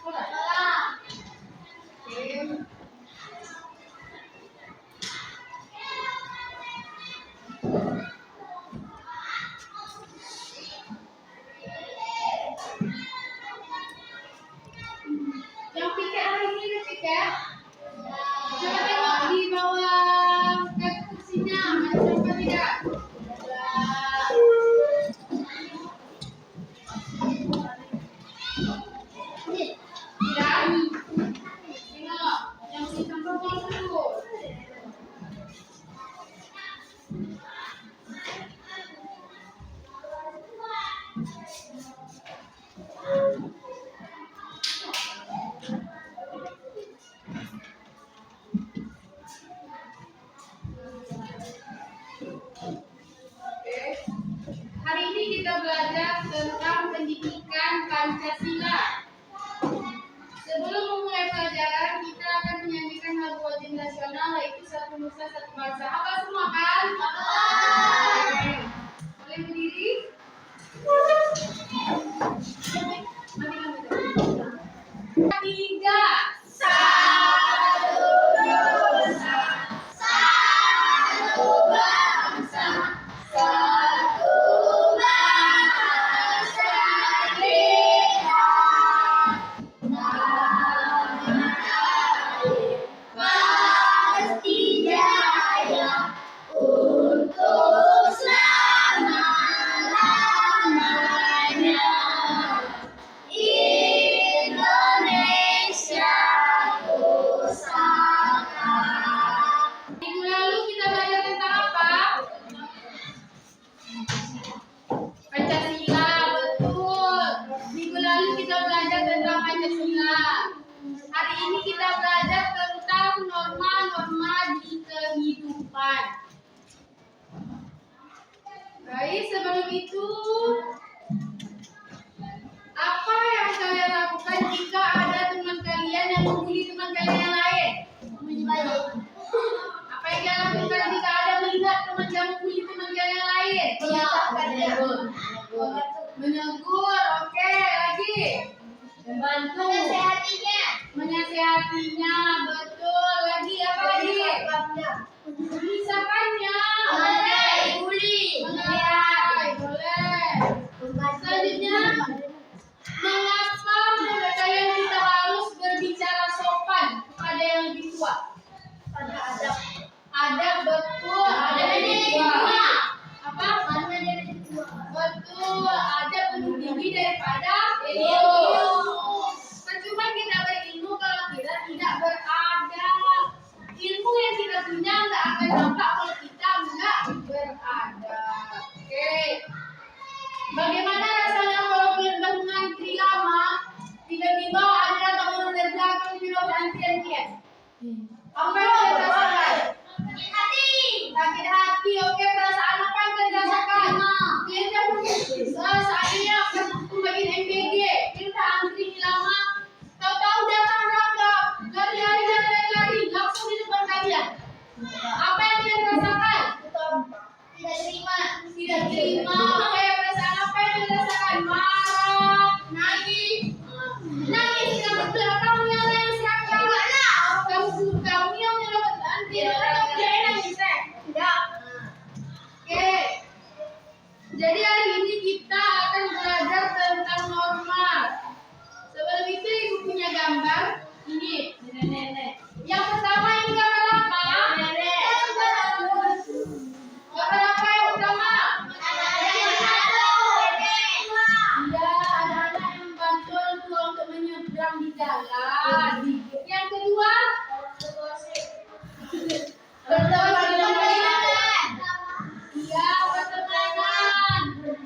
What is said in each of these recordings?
Yang pikir hari ini kecil ya. Coba tengok di bawah kursinya ada siapa tidak? Hari ini kita belajar tentang pendidikan Pancasila. Sebelum memulai pelajaran, kita akan menyanyikan lagu wajib nasional, yaitu Satu Nusa Satu Bangsa. Apa semua kan? Boleh berdiri? Tiga. Hari ini kita belajar tentang norma-norma di kehidupan. Baik, sebelum itu, apa yang kalian lakukan jika ada teman kalian yang membuli teman kalian yang lain? Apa yang kalian lakukan jika ada melihat teman yang membuli teman kalian yang lain? Menegur, oke, lagi. Membantu. Menasehatinya, betul. Lagi apa lagi? Misalkannya. Menilai, boleh. Selanjutnya, mengapa menurut kalian kita harus berbicara sopan kepada yang lebih tua? Ada, betul. Ada yang lebih tua. Apa? Betul. Ada penuh tinggi daripada percuma kita berilmu kalau kita tidak beradab. Ilmu yang kita punya nggak akan nampak kalau kita nggak beradab. Oke. Bagaimana rasanya kalau kalian mengantri lama, tiba-tiba ada datang orang dari belakang bilang antrian? Apa yang kalian rasakan? Sakit hati. Oke, perasaan apa yang kalian rasakan? Saat ini akan bagian MPG. Kita antri lama. Tahu-tahu datang orang lari, langsung di depan kalian. Apa yang kalian rasakan? Tidak terima. Oke, perasaan apa yang kalian rasakan? Marah, nangis. Karena kamu yang nangis kakak. Kamu yang menyelamat nanti. Jangan nangis, tidak. Oke. Jadi hari ini kita akan belajar tentang norma. Sebelum itu ibu punya gambar. Ini nenek. Yang pertama ini gambar apa? Nenek. Gambar apa yang pertama? Ada anak yang membantu orang tua untuk menyeberang di jalan. Yang kedua, pertemanan.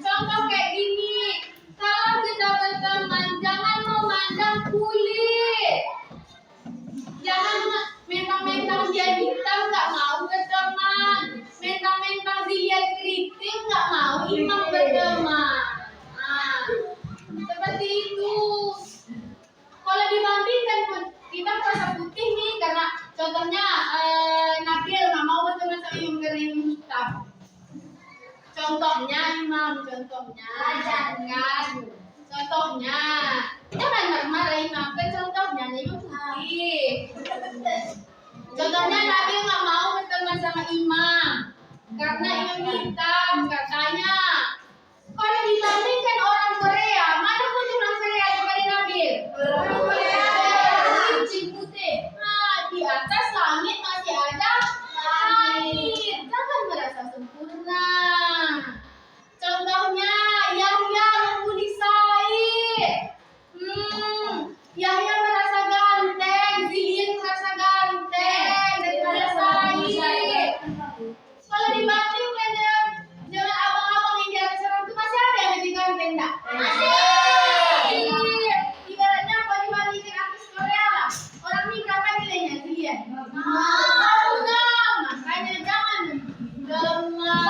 Contoh kayak gini. Kalau kita berteman, jangan memandang kulit. Jangan mentang-mentang dia hitam nggak mau berteman. Mentang-mentang dia keriting nggak mau imam berteman. Nah, seperti itu. Kalau dibandingkan kita merasa putih nih karena contohnya Nabil nggak mau berteman sama Imam karena Imam hitam. Contohnya jangan marah-marahin Nabil Contohnya Nabi nggak mau berteman sama imam karena imam hitam katanya. Kalau dibandingkan orang Korea, mana pun orang Korea daripada Nabi? Orang Korea kucing putih. Nah, di atas langit masih ada langit. Jangan merasa sempurna. Contohnya Yahya membunuh Said. Yahya merasa ganteng, Zilin merasa ganteng daripada Said. Kalau dibandingkan dengan abang-abang yang di atas orang itu masih ada yang lebih ganteng enggak? Masih. Ibaratnya kalau dibandingkan artis Korea lah, orang ini berapa nilainya Zilin? 6. Makanya jangan lemah.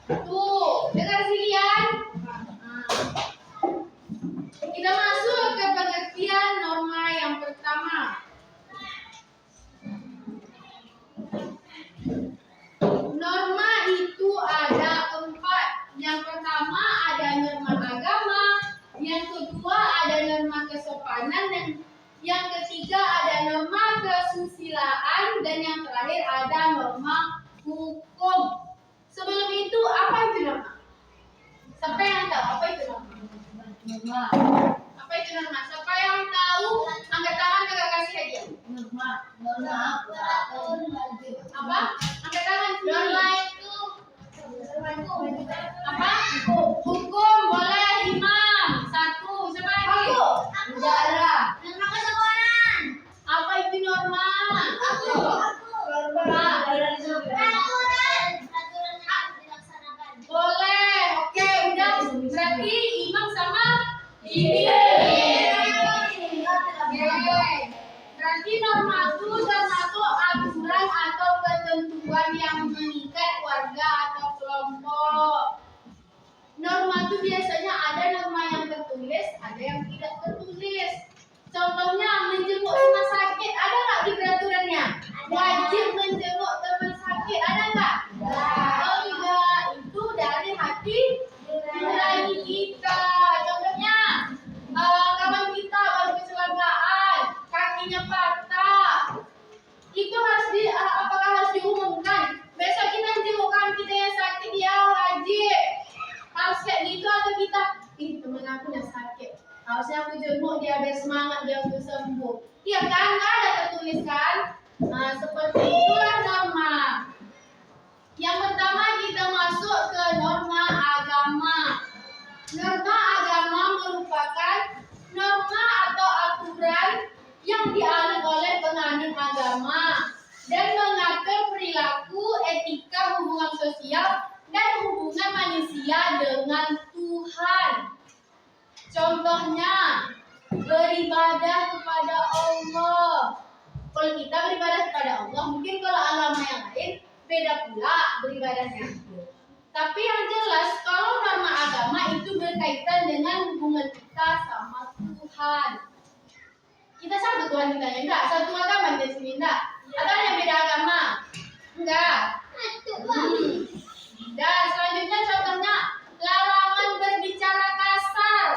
Tuh, dengar Zilian. Kita masuk ke pengertian norma yang pertama. Norma itu ada 4. Yang pertama ada norma agama, yang kedua ada norma kesopanan, dan yang ketiga ada norma kesusilaan, dan yang terakhir ada norma hukum. Sebelum itu apa itu norma? Siapa yang tahu apa itu norma? Apa itu norma? Siapa yang tahu? Angkat tangan, kakak kasih hadiah. Norma apa? Angkat tangan. Norma itu apa? Hukum. Boleh imam. 1. Siapa lagi? Negara. Norma kesopanan. Apa itu norma? Aku. Boleh. Oke, udah. Berarti imam sama ini. Berarti norma itu aturan atau ketentuan yang mengikat warga atau kelompok. Norma itu biasanya ada norma yang tertulis, ada yang tidak tertulis. Contohnya menjenguk rumah sakit, ada nggak di peraturannya? Wajib menjenguk teman sakit, ada nggak? Oh enggak, itu dari hati nurani kita. Contohnya kawan kita baru kecelakaan, kakinya patah, itu apakah harus diumumkan? Besok kita jengukkan kita yang sakit, ya wajib. Harus kayak gitu atau kita, teman aku yang sakit, harusnya aku jenguk dia biar semangat dia untuk sembuh. Iya kan? Nggak ada tertulis kan? Nah, seperti itulah norma. Yang pertama kita masuk ke norma agama. Norma agama merupakan norma atau aturan yang dianut oleh penganut agama dan mengatur perilaku, etika, hubungan sosial, dan hubungan manusia dengan Tuhan. Contohnya, beribadah kepada Allah. Kalau kita beribadah kepada Allah, mungkin kalau agama yang lain beda pula beribadahnya. Tapi yang jelas, kalau norma agama itu berkaitan dengan hubungan kita sama Tuhan. Kita satu Tuhan kita ya, enggak? Satu agama di sini enggak? Atau ada beda agama? Enggak. Dan selanjutnya contohnya larangan berbicara kasar.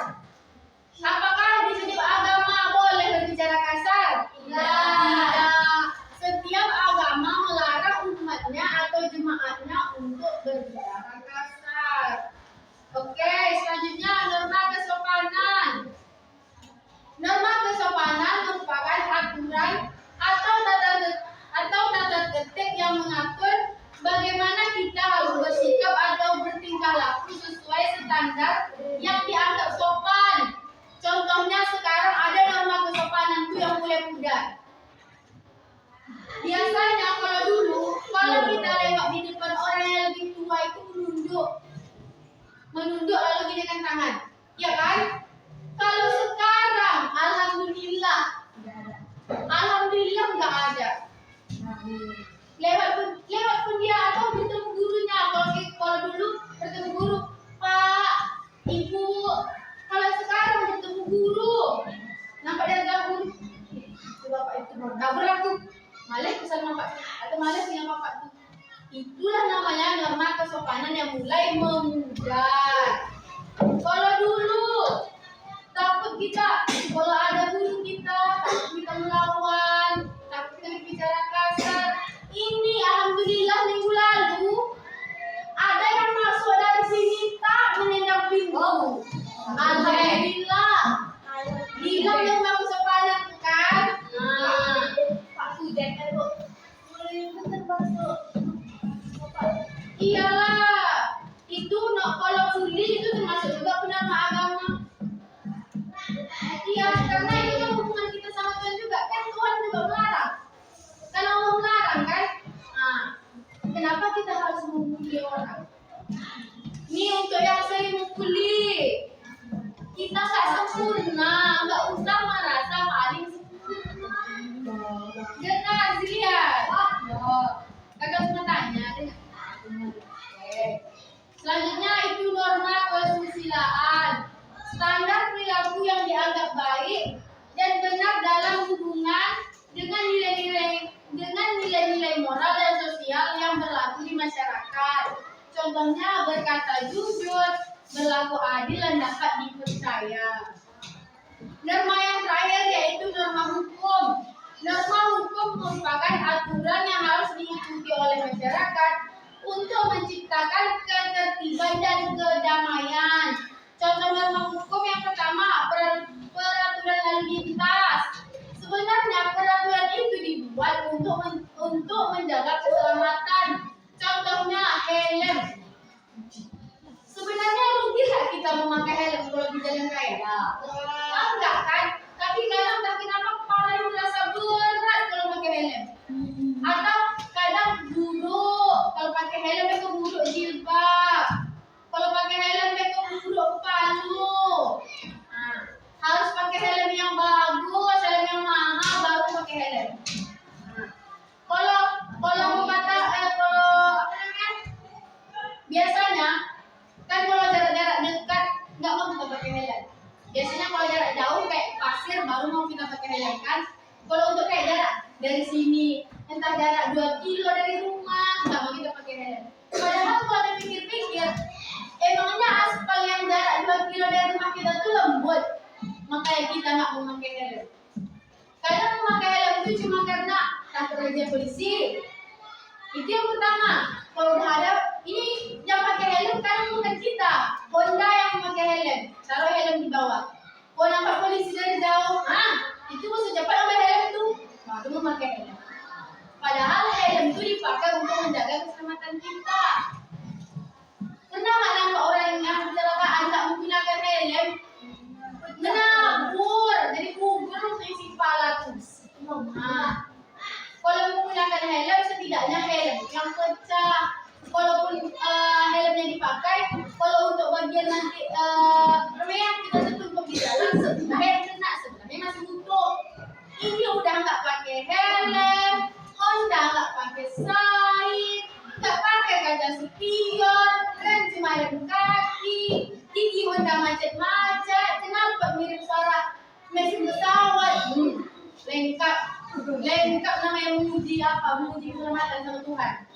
Apakah di setiap agama boleh berbicara kasar? Tidak. Setiap agama melarang umatnya atau jemaatnya untuk berbicara kasar. Oke, selanjutnya norma kesopanan. Norma kesopanan merupakan aturan atau tata tertib yang mengatur bagaimana kita harus bersikap atau bertingkah laku sesuai standar yang dianggap sopan. Contohnya sekarang ada norma kesopanan itu yang mulai pudar. Biasanya kalau dulu, kalau kita lewat di depan orang yang lebih tua itu menunduk lalu ginikan tangan, ya kan? Kalau sekarang, alhamdulillah nggak ada. Lewat pun dia atau bertemu gurunya. Kalau dulu bertemu guru, Pak, Ibu. Kalau sekarang bertemu guru, nampak dia gabung. Itu bapak itu nggak berlaku. Malah pesan bapak atau malah punya bapak itu. Itulah namanya norma kesopanan yang mulai memudar. Kalau dulu takut kita, kalau Contohnya berkata jujur, berlaku adil dan dapat dipercaya. Norma yang terakhir yaitu norma hukum. Norma hukum merupakan aturan yang harus diikuti oleh masyarakat untuk menciptakan ketertiban dan kedamaian. Contoh norma hukum yang pertama, peraturan lalu lintas. Sebenarnya peraturan itu dibuat untuk menjaga keselamatan. Contohnya helm. Sebenarnya rugi nggak kita memakai helm kalau di jalan raya? Enggak kan? Tapi kadang kenapa kepala itu terasa berat kalau pakai helm? Atau kadang buruk kalau pakai helm itu buruk jilbab. Kalau pakai helm itu buruk palu. Nah, harus pakai helm yang bagus, helm yang mahal baru pakai helm. Nah, kalau mau kata kalau apa namanya? Biasanya kan kalau jarak-jarak dekat nggak mau kita pakai helm. Biasanya kalau jarak jauh kayak pasir baru mau kita pakai helm kan. Kalau untuk kayak jarak dari sini, entah jarak 2 kilo dari rumah, nggak mau kita pakai helm. Padahal kalau kita pikir-pikir, emangnya aspal yang jarak 2 kilo dari rumah kita tuh lembut, makanya kita nggak mau pakai helm. Kadang memakai helm itu cuma karena takut razia polisi. Itu yang pertama. Kalau udah ada ini yang pakai helm kan bukan kita, Honda yang memakai helm, taruh helm di bawah. Kalau nampak polisi dari jauh, itu musuh cepat ambil helm tuh, baru memakai helm. Padahal helm itu dipakai untuk menjaga keselamatan kita. Pernah nggak nampak orang yang kecelakaan nggak menggunakan helm? Menabur, jadi kubur untuk isi kepala tuh. Kalau menggunakan helm, setidaknya helm yang pecah. Walaupun helmnya dipakai, kalau untuk bagian nanti yang kita tertutup di jalan, sebelahnya kena, sebelahnya masih utuh. Ini udah nggak pakai helm, Honda nggak pakai sait, nggak pakai kaca spion, rem cuma rem kaki, gigi Honda macet-macet. Kenapa mirip suara mesin pesawat? Lengkap namanya menguji keselamatan sama Tuhan.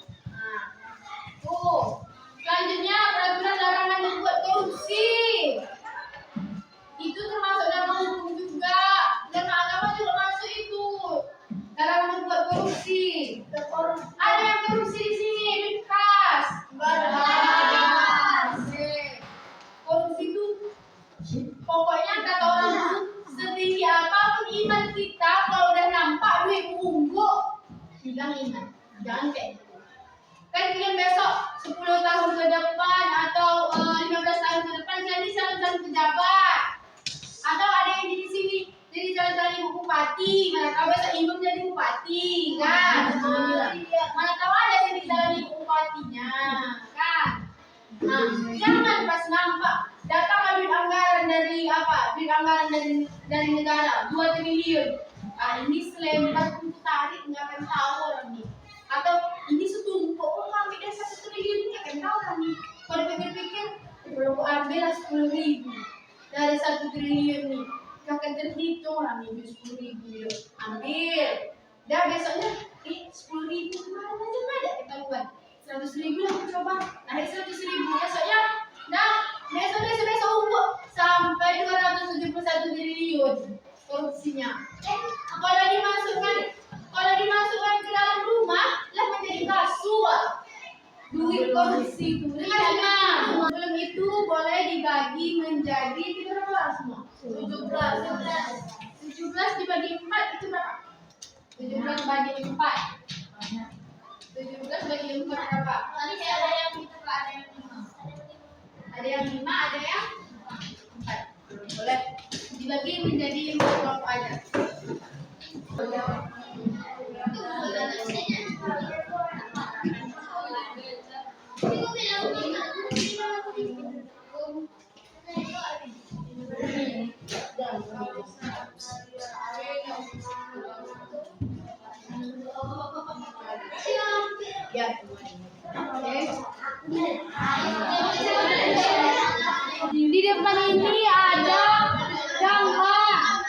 Selanjutnya peraturan larangan membuat korupsi. Itu termasuk norma hukum juga. Norma agama juga masuk itu. Larangan membuat korupsi. Ada yang korupsi di sini, Bikas. Korupsi itu pokoknya kata orang itu setinggi apapun iman kita, kalau udah nampak duit unggul, bilang iman. Jangan kayak gitu. Kan kalian besok 10 tahun ke depan atau 15 tahun ke depan jadi calon pejabat. Atau ada yang di sini jadi calon ibu bupati, mana tahu besok ibu jadi bupati, kan? Mana tahu ada yang jadi calon ibu bupatinya, kan? Nah, jangan pas nampak datang duit anggaran dari apa? Duit anggaran dari negara 2 triliun. Ini selembar untuk tarik nggak akan tahu orang ini. Atau ini setumpuk, ambil dari 1 triliun ini akan tahu kan nih. Kalau pikir-pikir, belum ambil 10.000 dari 1 triliun nih, akan terhitung lah nih 10.000 ambil. Dah besoknya, 10.000 kemarin aja nggak ada ketahuan. 100.000 lah aku coba, naik 100.000 besoknya, nah besok umpuk sampai 271 triliun korupsinya. Kalau dimasukkan ke dalam rumah, lah menjadi kasur. Duit korupsi itu. Belum itu boleh dibagi menjadi berapa semua? 17 dibagi 4 itu berapa? 17 bagi 4. 17 bagi 4 berapa? Tadi ada yang kita ada yang 5. Ada yang 5, ada yang 4. Boleh dibagi menjadi 4 kelompok aja. Ya. Di depan ini ada gambar.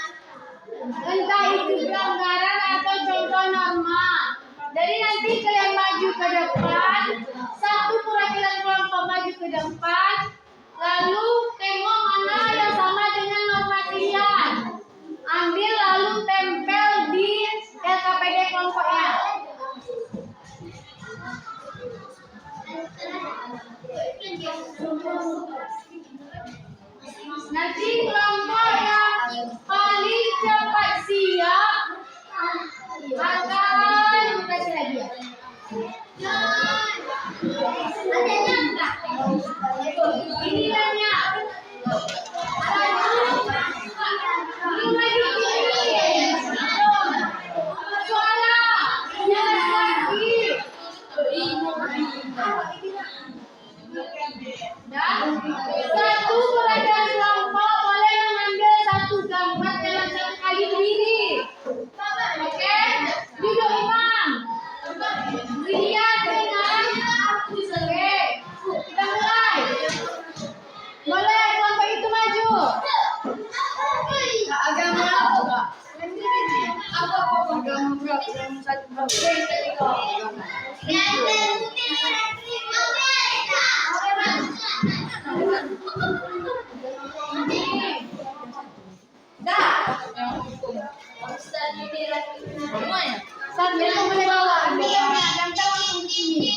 Nanti kelompok yang paling cepat siap akan kasih hadiah. Ini namanya. Belum lagi ini. Suara. Jangan lagi. Dan satu pelajar kelompok boleh mengambil satu gambar dalam satu kali berdiri. Oke, duduk imam. Lihat dengan oke, kita mulai. Boleh kelompok itu maju. Agama apa? Apa agama berapa? Saat mereka boleh bawa, gambar langsung ke sini.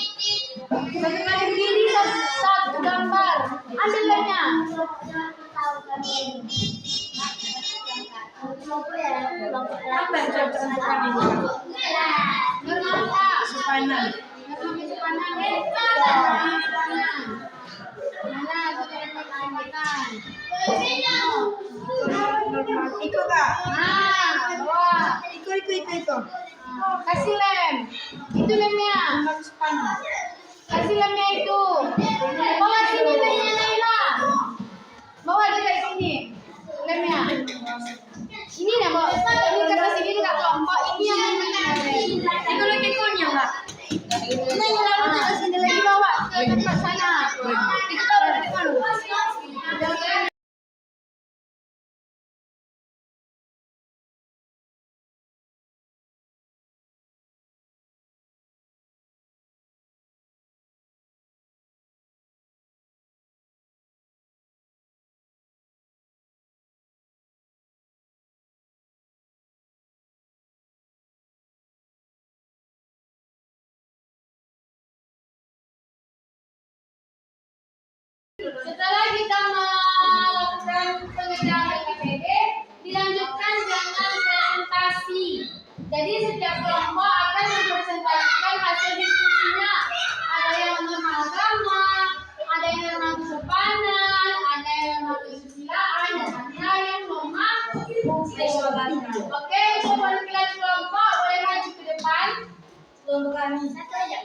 Satu kali berdiri satu gambar. Ambilnya. Apa yang cocok untuk kami? Normal Pak. Sepanan. Ikut Kak. Bawa. Ikut. Kasih lem. Itu lemnya. Kasih lemnya itu. Bawa sini lemnya Naila. Bawa dekat sini. Lemnya. Ini dah bawa. Ini kertas ini dekat kelompok. Ini yang ikut-ikutnya Mbak. Ini bawa ke tempat sana. Itu tahu dari mana? Setelah kita melakukan pengerjaan PPD, dilanjutkan dengan presentasi. Jadi setiap kelompok akan mempresentasikan hasil diskusinya. Ada yang tentang agama, ada yang tentang kesopanan, ada yang tentang kesusilaan, dan ada yang tentang Oke, untuk perwakilan kelompok boleh maju ke depan. Kelompok kami satu aja.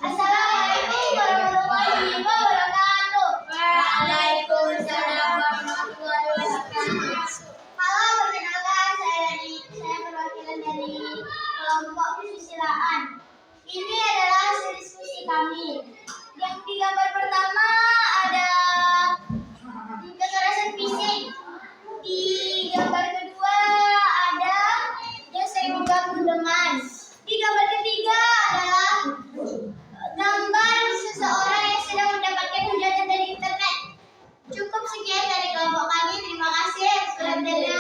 Assalamualaikum warahmatullahi wabarakatuh. Waalaikumsalam warahmatullahi wabarakatuh. Halo, perkenalkan saya perwakilan dari kelompok kesusilaan. Ini adalah hasil diskusi kami. Yang di gambar pertama ada kekerasan fisik. Di gambar kedua ada yang sering mengganggu teman. Di gambar ketiga adalah gambar seseorang yang sedang mendapatkan hujatan dari internet. Cukup sekian dari kelompok kami. Terima kasih. Selanjutnya,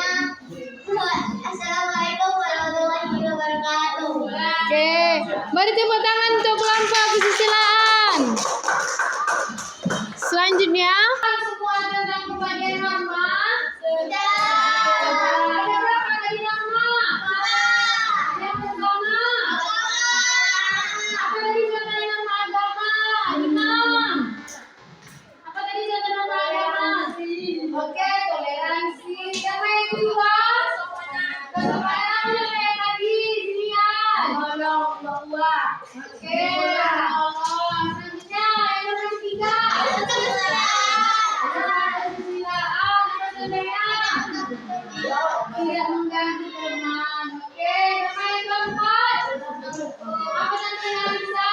Assalamualaikum warahmatullahi wabarakatuh. Oke, beri tepuk tangan untuk kelompok kesusilaan. Selanjutnya, Semua tentang pembagian nama. Sudah. Ada berapa tadi nama? Yang pertama. Apa tadi contoh nama agama? 6. Apa tadi contoh nama agama? Oke, toleransi. Yang kedua, kesopanan yang tadi dilihat. Oke. Selanjutnya yang ketiga. Tidak mengganggu teman. Oke, nama yang keempat. Apa nama yang bisa?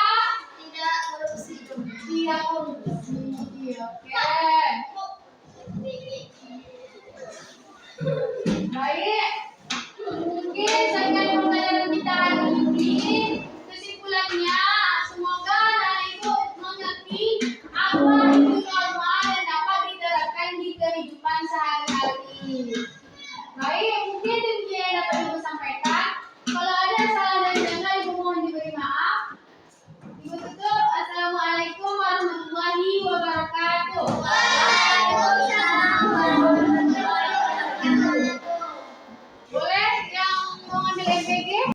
Tidak korupsi. Tidak korupsi. Oke. Baik. Mungkin dengan pembelajaran kita hari ini kesimpulannya Wabarakatuh.